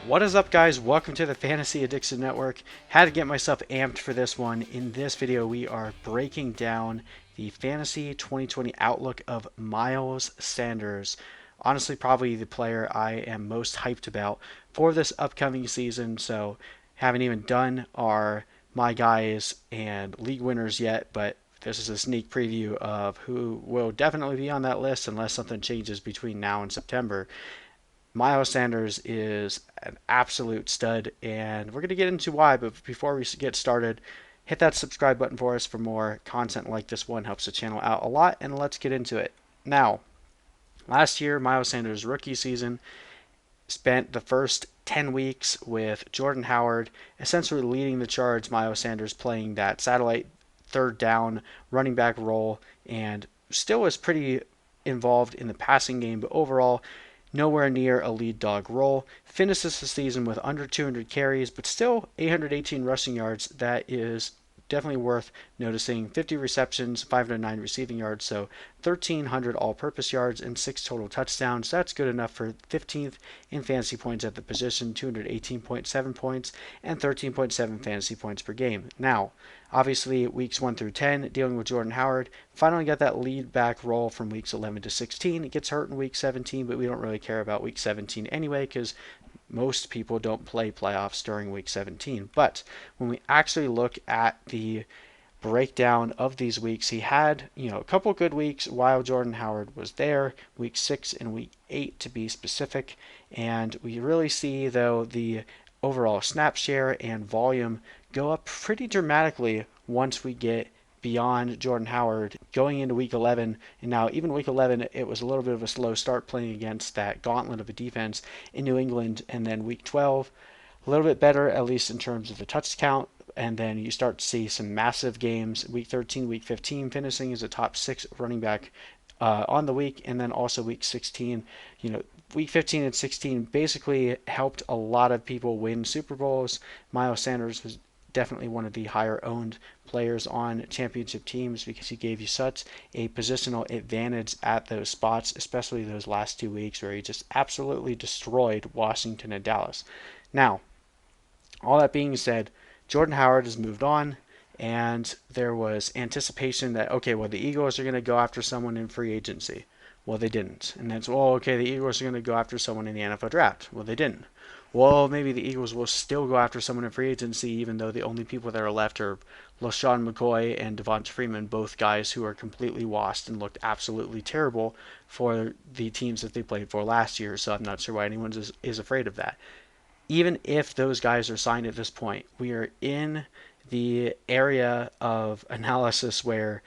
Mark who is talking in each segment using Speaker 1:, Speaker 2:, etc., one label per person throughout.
Speaker 1: What is up, guys? Welcome to the Fantasy Addiction Network. Had to get myself amped for this one. In this video, we are breaking down the Fantasy 2020 outlook of Miles Sanders. Honestly, probably the player I am most hyped about for this upcoming season. So, haven't even done our my guys and league winners yet, but this is a sneak preview of who will definitely be on that list unless something changes between now and September. Miles Sanders is an absolute stud, and we're going to get into why. But before we get started, hit that subscribe button for us for more content like this one. Helps the channel out a lot, and let's get into it. Now, last year, Miles Sanders' rookie season spent the first 10 weeks with Jordan Howard essentially leading the charge. Miles Sanders playing that satellite third down running back role and still was pretty involved in the passing game, but overall nowhere near a lead dog role. Finishes the season with under 200 carries, but still 818 rushing yards. That is definitely worth noticing. 50 receptions, 509 receiving yards, so 1,300 all-purpose yards and 6 total touchdowns. That's good enough for 15th in fantasy points at the position, 218.7 points and 13.7 fantasy points per game. Now, obviously, weeks 1 through 10, dealing with Jordan Howard, finally got that lead back role from weeks 11 to 16. It gets hurt in week 17, but we don't really care about week 17 anyway because most people don't play playoffs during week 17. But when we actually look at the breakdown of these weeks, he had, a couple good weeks while Jordan Howard was there, week 6 and week 8 to be specific. And we really see, though, the overall snap share and volume go up pretty dramatically once we get beyond Jordan Howard going into week 11. And now, even week 11, it was a little bit of a slow start playing against that gauntlet of a defense in New England. And then week 12, a little bit better, at least in terms of the touch count. And then you start to see some massive games. Week 13, week 15, finishing as a top 6 running back on the week. And then also week 16, week 15 and 16 basically helped a lot of people win Super Bowls. Miles Sanders was definitely one of the higher owned players on championship teams because he gave you such a positional advantage at those spots, especially those last 2 weeks where he just absolutely destroyed Washington and Dallas. Now, all that being said, Jordan Howard has moved on, and there was anticipation that, okay, well, the Eagles are going to go after someone in free agency. Well, they didn't. And that's, well, okay, the Eagles are going to go after someone in the NFL draft. Well, they didn't. Well, maybe the Eagles will still go after someone in free agency, even though the only people that are left are LaShawn McCoy and Devonta Freeman, both guys who are completely washed and looked absolutely terrible for the teams that they played for last year. So I'm not sure why anyone is afraid of that. Even if those guys are signed at this point, we are in the area of analysis where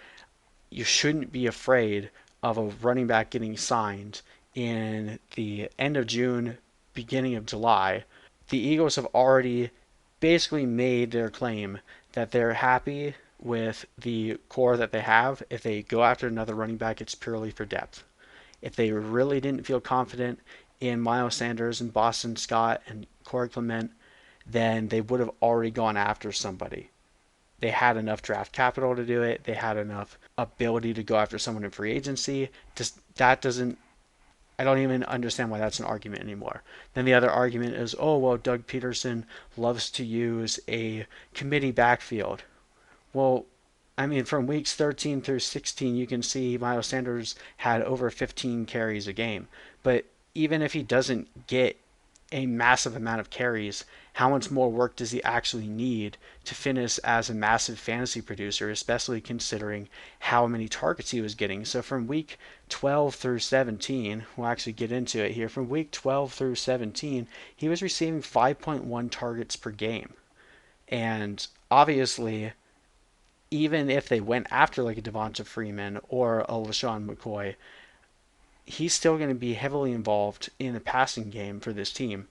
Speaker 1: you shouldn't be afraid of a running back getting signed in the end of June, beginning of July. The Eagles have already basically made their claim that they're happy with the core that they have. If they go after another running back, it's purely for depth. If they really didn't feel confident in Miles Sanders and Boston Scott and Corey Clement, then they would have already gone after somebody. They had enough draft capital to do it. They had enough ability to go after someone in free agency. I don't even understand why that's an argument anymore. Then the other argument is, oh, well, Doug Peterson loves to use a committee backfield. Well, I mean, from weeks 13 through 16, you can see Miles Sanders had over 15 carries a game. But even if he doesn't get a massive amount of carries, how much more work does he actually need to finish as a massive fantasy producer, especially considering how many targets he was getting? So from week 12 through 17, we'll actually get into it here. From week 12 through 17, he was receiving 5.1 targets per game. And obviously, even if they went after like a Devonta Freeman or a LaShawn McCoy, he's still going to be heavily involved in the passing game for this team.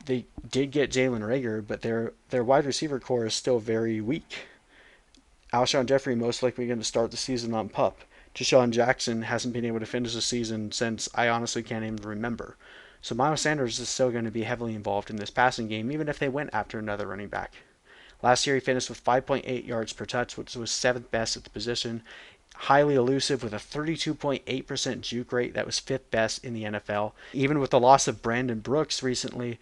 Speaker 1: They did get Jalen Reagor, but their wide receiver core is still very weak. Alshon Jeffrey most likely going to start the season on PUP. Deshaun Jackson hasn't been able to finish the season since I honestly can't even remember. So Miles Sanders is still going to be heavily involved in this passing game, even if they went after another running back. Last year he finished with 5.8 yards per touch, which was 7th best at the position. Highly elusive with a 32.8% juke rate that was 5th best in the NFL. Even with the loss of Brandon Brooks recently,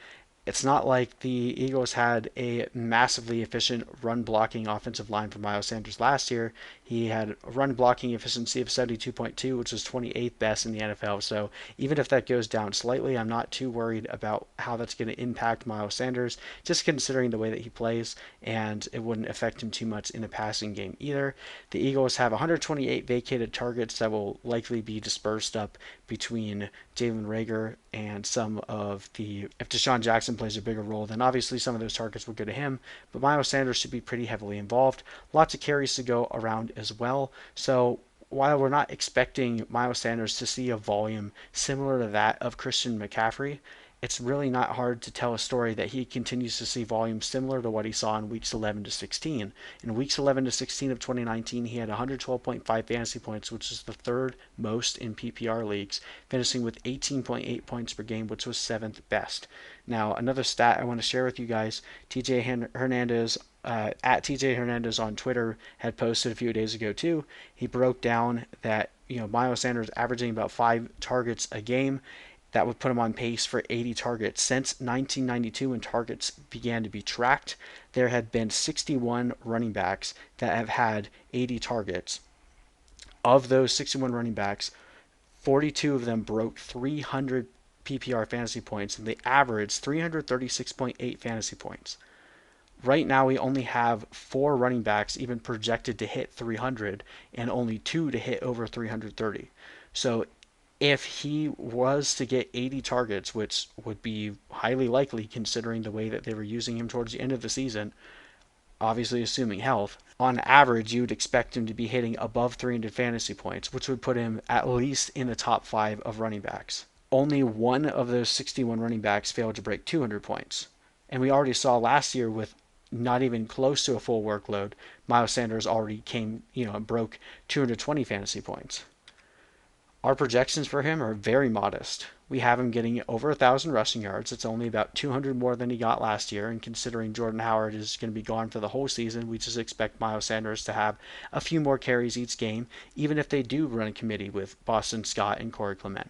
Speaker 1: It's not like the Eagles had a massively efficient run blocking offensive line for Miles Sanders last year. He had a run blocking efficiency of 72.2, which was 28th best in the NFL. So even if that goes down slightly, I'm not too worried about how that's going to impact Miles Sanders, just considering the way that he plays, and it wouldn't affect him too much in the passing game either. The Eagles have 128 vacated targets that will likely be dispersed up between Jalen Reagor and some of the. If Deshaun Jackson plays a bigger role, then obviously some of those targets will go to him. But Miles Sanders should be pretty heavily involved. Lots of carries to go around as well. So while we're not expecting Miles Sanders to see a volume similar to that of Christian McCaffrey, it's really not hard to tell a story that he continues to see volume similar to what he saw in weeks 11 to 16. In weeks 11 to 16 of 2019, he had 112.5 fantasy points, which is the third most in PPR leagues, finishing with 18.8 points per game, which was seventh best. Now, another stat I want to share with you guys, TJ Hernandez at TJ Hernandez on Twitter had posted a few days ago too. He broke down that Miles Sanders averaging about 5 targets a game. That would put him on pace for 80 targets. Since 1992, when targets began to be tracked, there had been 61 running backs that have had 80 targets. Of those 61 running backs, 42 of them broke 300 PPR fantasy points, and they averaged 336.8 fantasy points. Right now, we only have 4 running backs even projected to hit 300 and only 2 to hit over 330. So if he was to get 80 targets, which would be highly likely considering the way that they were using him towards the end of the season, obviously assuming health, on average you would expect him to be hitting above 300 fantasy points, which would put him at least in the top 5 of running backs. Only one of those 61 running backs failed to break 200 points. And we already saw last year with not even close to a full workload, Miles Sanders already broke 220 fantasy points. Our projections for him are very modest. We have him getting over 1,000 rushing yards. It's only about 200 more than he got last year, and considering Jordan Howard is going to be gone for the whole season, we just expect Miles Sanders to have a few more carries each game, even if they do run a committee with Boston Scott and Corey Clement.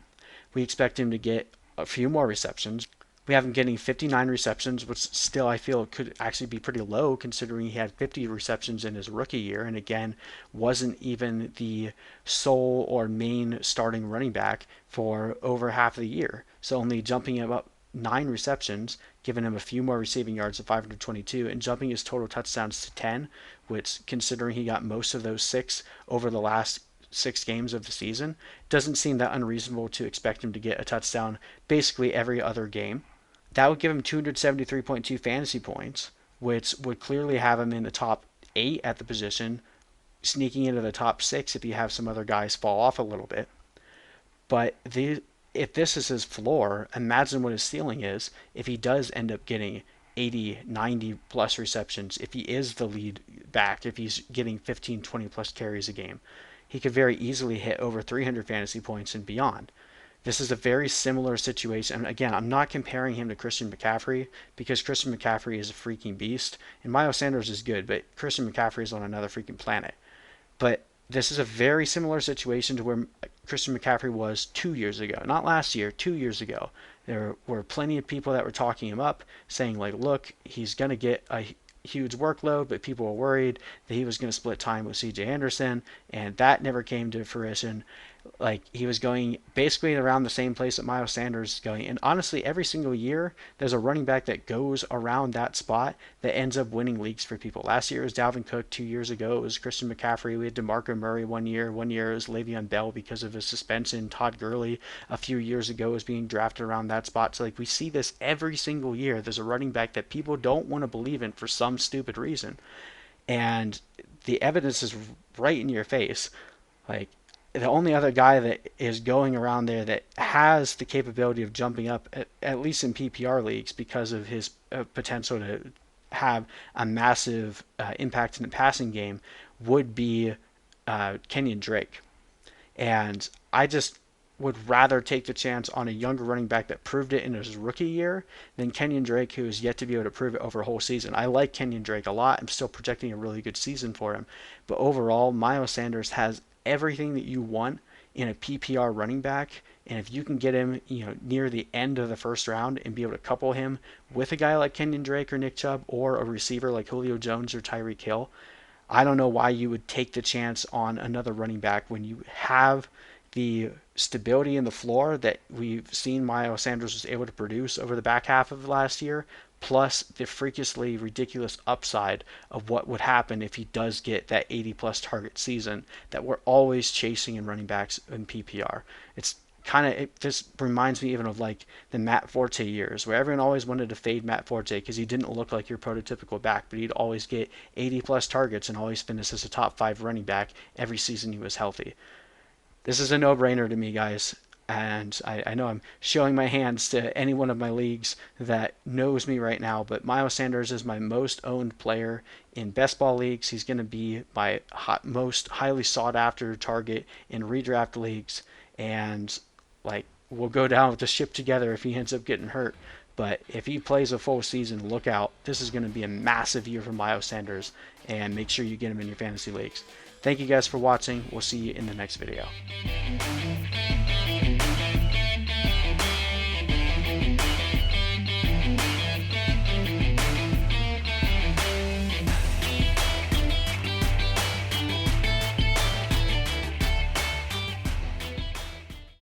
Speaker 1: We expect him to get a few more receptions. We have him getting 59 receptions, which still I feel could actually be pretty low considering he had 50 receptions in his rookie year, and again wasn't even the sole or main starting running back for over half of the year. So only jumping him up 9 receptions, giving him a few more receiving yards of 522, and jumping his total touchdowns to 10, which considering he got most of those 6 over the last 6 games of the season, doesn't seem that unreasonable to expect him to get a touchdown basically every other game. That would give him 273.2 fantasy points, which would clearly have him in the top 8 at the position, sneaking into the top 6 if you have some other guys fall off a little bit. But if this is his floor, imagine what his ceiling is if he does end up getting 80, 90 plus receptions, if he is the lead back, if he's getting 15, 20 plus carries a game. He could very easily hit over 300 fantasy points and beyond. This is a very similar situation. And again, I'm not comparing him to Christian McCaffrey because Christian McCaffrey is a freaking beast. And Miles Sanders is good, but Christian McCaffrey is on another freaking planet. But this is a very similar situation to where Christian McCaffrey was 2 years ago. Not last year, 2 years ago. There were plenty of people that were talking him up, saying like, look, he's going to get a huge workload, but people were worried that he was going to split time with CJ Anderson, and that never came to fruition. Like, he was going basically around the same place that Miles Sanders is going. And honestly, every single year, there's a running back that goes around that spot that ends up winning leagues for people. Last year it was Dalvin Cook. 2 years ago it was Christian McCaffrey. We had DeMarco Murray 1 year. 1 year it was Le'Veon Bell because of his suspension. Todd Gurley a few years ago was being drafted around that spot. So, like, we see this every single year. There's a running back that people don't want to believe in for some stupid reason. And the evidence is right in your face. Like, the only other guy that is going around there that has the capability of jumping up, at least in PPR leagues, because of his potential to have a massive impact in the passing game, would be Kenyon Drake. And I just would rather take the chance on a younger running back that proved it in his rookie year than Kenyon Drake, who is yet to be able to prove it over a whole season. I like Kenyon Drake a lot. I'm still projecting a really good season for him. But overall, Miles Sanders has everything that you want in a PPR running back, and if you can get him, near the end of the first round and be able to couple him with a guy like Kenyon Drake or Nick Chubb or a receiver like Julio Jones or Tyreek Hill, I don't know why you would take the chance on another running back when you have the stability in the floor that we've seen Miles Sanders was able to produce over the back half of last year, plus the freakishly ridiculous upside of what would happen if he does get that 80 plus target season that we're always chasing in running backs in PPR. It just reminds me even of like the Matt Forte years where everyone always wanted to fade Matt Forte because he didn't look like your prototypical back, but he'd always get 80 plus targets and always finish as a top 5 running back every season he was healthy. This is a no-brainer to me, guys. And I know I'm showing my hands to any one of my leagues that knows me right now, but Miles Sanders is my most owned player in best ball leagues. He's going to be my most highly sought after target in redraft leagues. And like, we'll go down with the ship together if he ends up getting hurt. But if he plays a full season, look out. This is going to be a massive year for Miles Sanders, and make sure you get him in your fantasy leagues. Thank you guys for watching. We'll see you in the next video.